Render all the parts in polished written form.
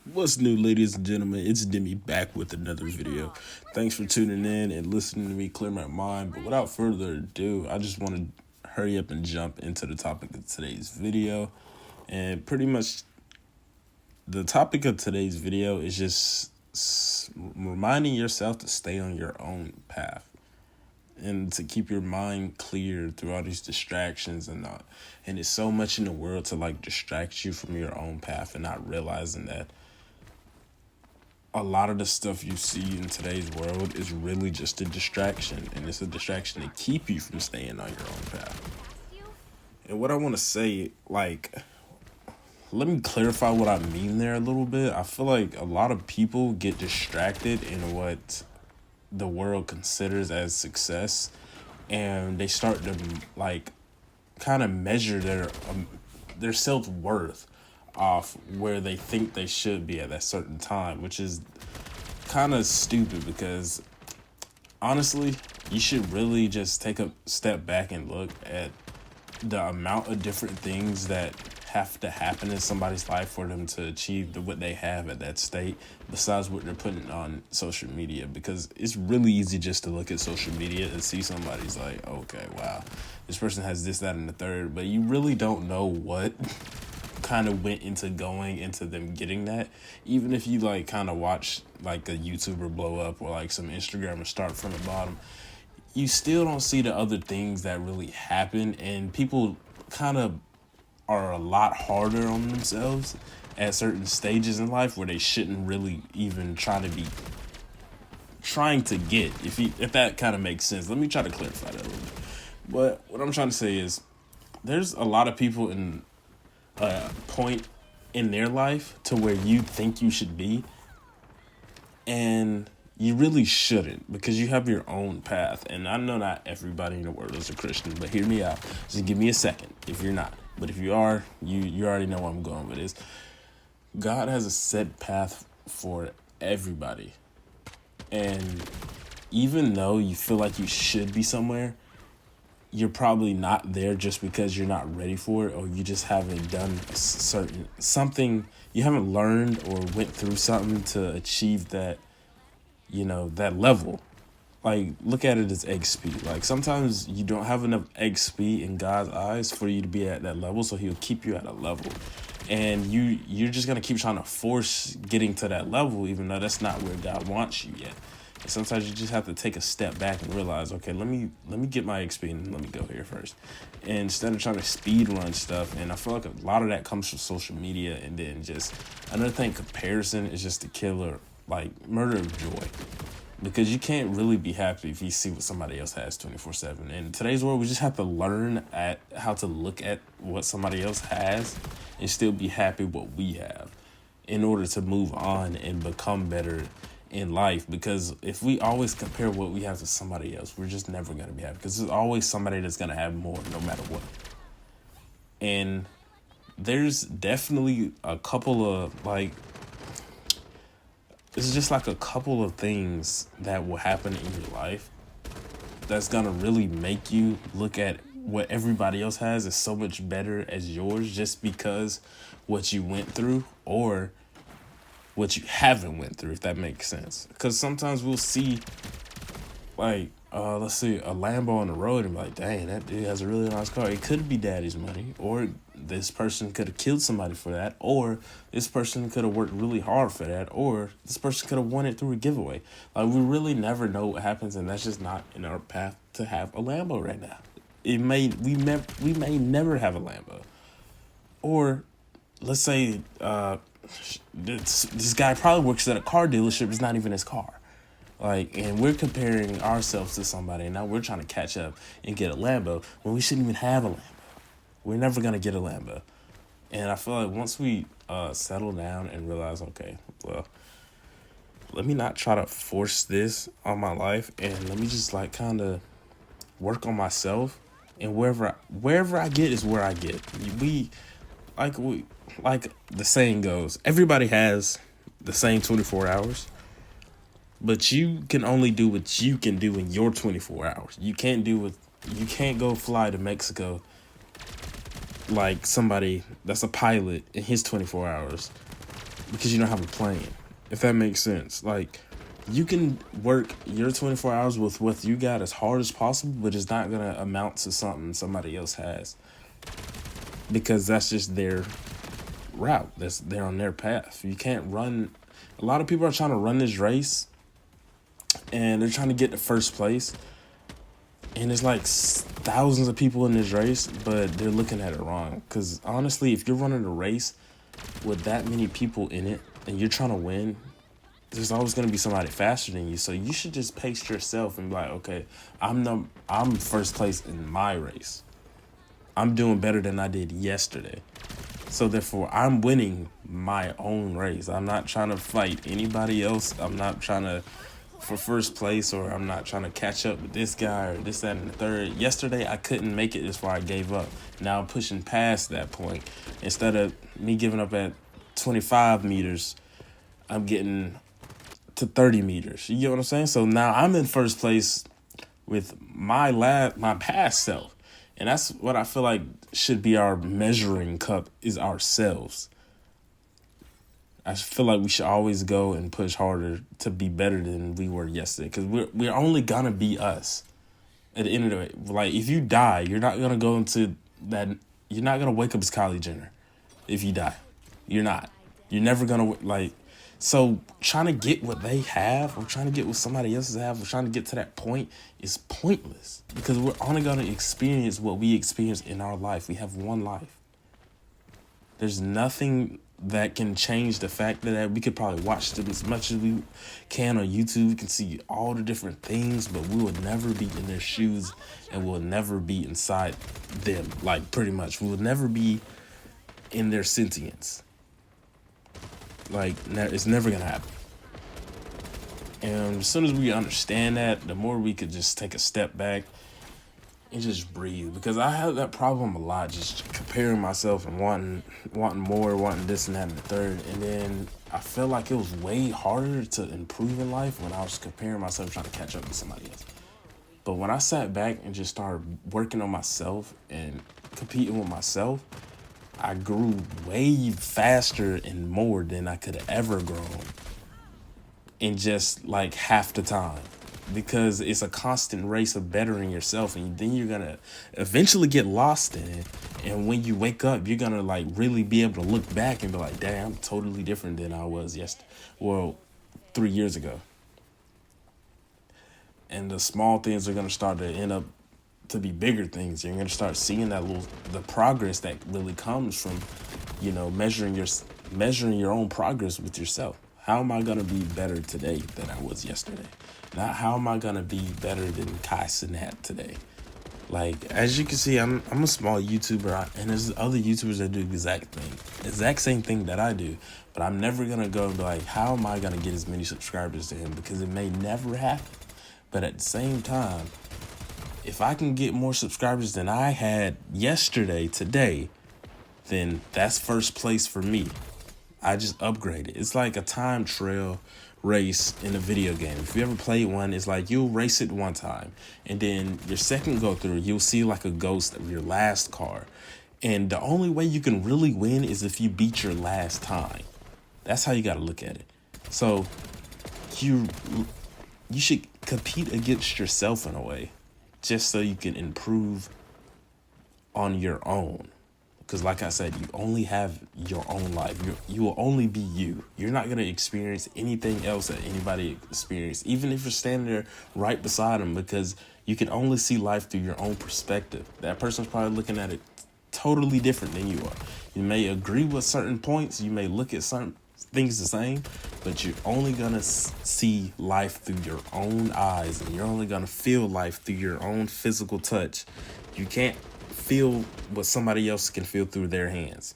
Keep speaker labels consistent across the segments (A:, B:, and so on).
A: What's new, ladies and gentlemen? It's Demi back with another video. Thanks for tuning in and listening to me clear my mind. But without further ado, I just want to hurry up and jump into the topic of today's video. And pretty much the topic of today's video is just reminding yourself to stay on your own path and to keep your mind clear through all these distractions and not. And it's so much in the world to like distract you from your own path and not realizing that a lot of the stuff you see in today's world is really just a distraction, and it's a distraction to keep you from staying on your own path. And what I want to say, like, let me clarify what I mean there a little bit. I feel like a lot of people get distracted in what the world considers as success, and they start to like kind of measure their self-worth off where they think they should be at that certain time, which is kind of stupid because honestly, you should really just take a step back and look at the amount of different things that have to happen in somebody's life for them to achieve what they have at that state, besides what they're putting on social media. Because it's really easy just to look at social media and see somebody's like, okay, wow, this person has this, that, and the third, but you really don't know what kind of went into going into them getting that. Even if you like kind of watch like a YouTuber blow up or like some Instagrammer start from the bottom, you still don't see the other things that really happen, and people kind of are a lot harder on themselves at certain stages in life where they shouldn't really even trying to get, if that kind of makes sense. Let me try to clarify that a little bit. But what I'm trying to say is there's a lot of people in a point in their life to where you think you should be, and you really shouldn't, because you have your own path. And I know not everybody in the world is a Christian, but hear me out. Just give me a second if you're not. But if you are, you already know where I'm going with this. God has a set path for everybody. And even though you feel like you should be somewhere, you're probably not there just because you're not ready for it, or you just haven't done something, you haven't learned or went through something to achieve that, that level. Like, look at it as XP. Like, sometimes you don't have enough XP in God's eyes for you to be at that level, so he'll keep you at a level. And you're just going to keep trying to force getting to that level, even though that's not where God wants you yet. And sometimes you just have to take a step back and realize, okay, let me get my XP and let me go here first. And instead of trying to speed run stuff, and I feel like a lot of that comes from social media, and then just another thing, comparison is just a killer, like murder of joy. Because you can't really be happy if you see what somebody else has 24/7. In today's world, we just have to learn at how to look at what somebody else has and still be happy with what we have in order to move on and become better in life. Because if we always compare what we have to somebody else, we're just never going to be happy, because there's always somebody that's going to have more no matter what. And there's definitely a couple of like, it's just like a couple of things that will happen in your life that's gonna really make you look at what everybody else has is so much better as yours, just because what you went through or what you haven't went through, if that makes sense. Because sometimes we'll see like let's see a Lambo on the road and be like, dang, that dude has a really nice car. It could be daddy's money, or this person could have killed somebody for that, or this person could have worked really hard for that, or this person could have won it through a giveaway. Like, we really never know what happens, and that's just not in our path to have a Lambo right now. We may never have a Lambo. Or let's say this guy probably works at a car dealership. It's not even his car. Like, and we're comparing ourselves to somebody, and now we're trying to catch up and get a Lambo when we shouldn't even have a Lambo. We're never going to get a Lambo. And I feel like once we settle down and realize, okay, well, let me not try to force this on my life, and let me just like kind of work on myself, and wherever I get is where I get. We like the saying goes, everybody has the same 24 hours. But you can only do what you can do in your 24 hours. You can't go fly to Mexico like somebody that's a pilot in his 24 hours. because you don't have a plan, if that makes sense. Like, you can work your 24 hours with what you got as hard as possible, but it's not going to amount to something somebody else has, because that's just their route. They're on their path. You can't run. A lot of people are trying to run this race and they're trying to get to first place, and it's like thousands of people in this race, but they're looking at it wrong. Because honestly, if you're running a race with that many people in it and you're trying to win, there's always going to be somebody faster than you. So you should just pace yourself and be like, okay, I'm first place in my race. I'm doing better than I did yesterday. So therefore, I'm winning my own race. I'm not trying to fight anybody else. I'm not trying to for first place, or I'm not trying to catch up with this guy or this, that, and the third. Yesterday, I couldn't make it this far. I gave up. Now I'm pushing past that point. Instead of me giving up at 25 meters, I'm getting to 30 meters. You get what I'm saying? So now I'm in first place with my past self. And that's what I feel like should be our measuring cup, is ourselves. I feel like we should always go and push harder to be better than we were yesterday, because we're only going to be us at the end of it. Like, if you die, you're not going to go into that. You're not going to wake up as Kylie Jenner if you die. You're not. You're never going to, like, so trying to get what they have, or trying to get what somebody else have, or trying to get to that point is pointless, because we're only going to experience what we experience in our life. We have one life. There's nothing that can change the fact that we could probably watch them as much as we can on YouTube. We can see all the different things, but we will never be in their shoes, and we'll never be inside them. Like, pretty much, we will never be in their sentience. Like, it's never gonna happen. And as soon as we understand that, the more we could just take a step back and just breathe. Because I have that problem a lot, just comparing myself and wanting more, wanting this and that and the third. And then I feel like it was way harder to improve in life when I was comparing myself, trying to catch up with somebody else. But when I sat back and just started working on myself and competing with myself, I grew way faster and more than I could have ever grown in just like half the time. Because it's a constant race of bettering yourself, and then you're gonna eventually get lost in it. And when you wake up, you're gonna like really be able to look back and be like, damn, I'm totally different than I was 3 years ago. And the small things are gonna start to end up to be bigger things. You're gonna start seeing the progress that really comes from, measuring your own progress with yourself. How am I gonna be better today than I was yesterday? Not how am I gonna be better than Kai Cenat today? Like, as you can see, I'm a small YouTuber, and there's other YouTubers that do the exact same thing that I do. But I'm never gonna go and be like, how am I gonna get as many subscribers to him? Because it may never happen. But at the same time, if I can get more subscribers than I had yesterday, today, then that's first place for me. I just upgraded. It's like a time trial race in a video game. If you ever played one, it's like you'll race it one time, and then your second go through, you'll see like a ghost of your last car. And the only way you can really win is if you beat your last time. That's how you got to look at it. So you should compete against yourself in a way, just so you can improve on your own. Because like I said, you only have your own life. You will only be you. You're not going to experience anything else that anybody experienced, even if you're standing there right beside them, because you can only see life through your own perspective. That person's probably looking at it totally different than you are. You may agree with certain points. You may look at certain things the same, but you're only going to see life through your own eyes, and you're only going to feel life through your own physical touch. You can't feel what somebody else can feel through their hands.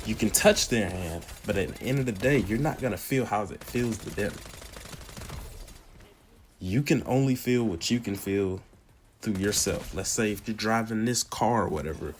A: You can touch their hand, but at the end of the day, you're not going to feel how it feels to them. You can only feel what you can feel through yourself. Let's say if you're driving this car or whatever,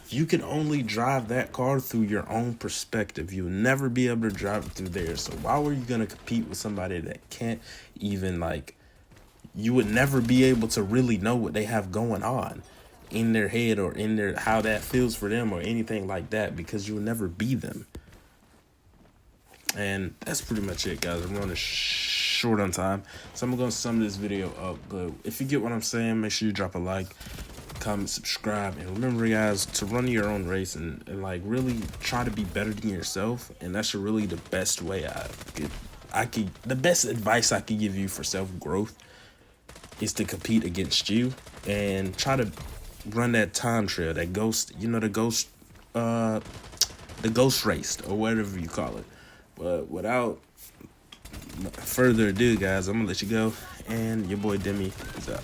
A: you can only drive that car through your own perspective. You'll never be able to drive it through theirs. So why were you going to compete with somebody that can't even, you would never be able to really know what they have going on in their head, or in their how that feels for them, or anything like that, because you'll never be them. And that's pretty much it, guys. I'm running short on time, so I'm gonna sum this video up. But if you get what I'm saying, make sure you drop a like, comment, subscribe, and remember, guys, to run your own race and like really try to be better than yourself. And that's really the best way the best advice I could give you for self-growth is to compete against you and try to run that time trail, that ghost, the ghost race or whatever you call it. But without further ado, guys, I'm gonna let you go, and your boy Demi is out.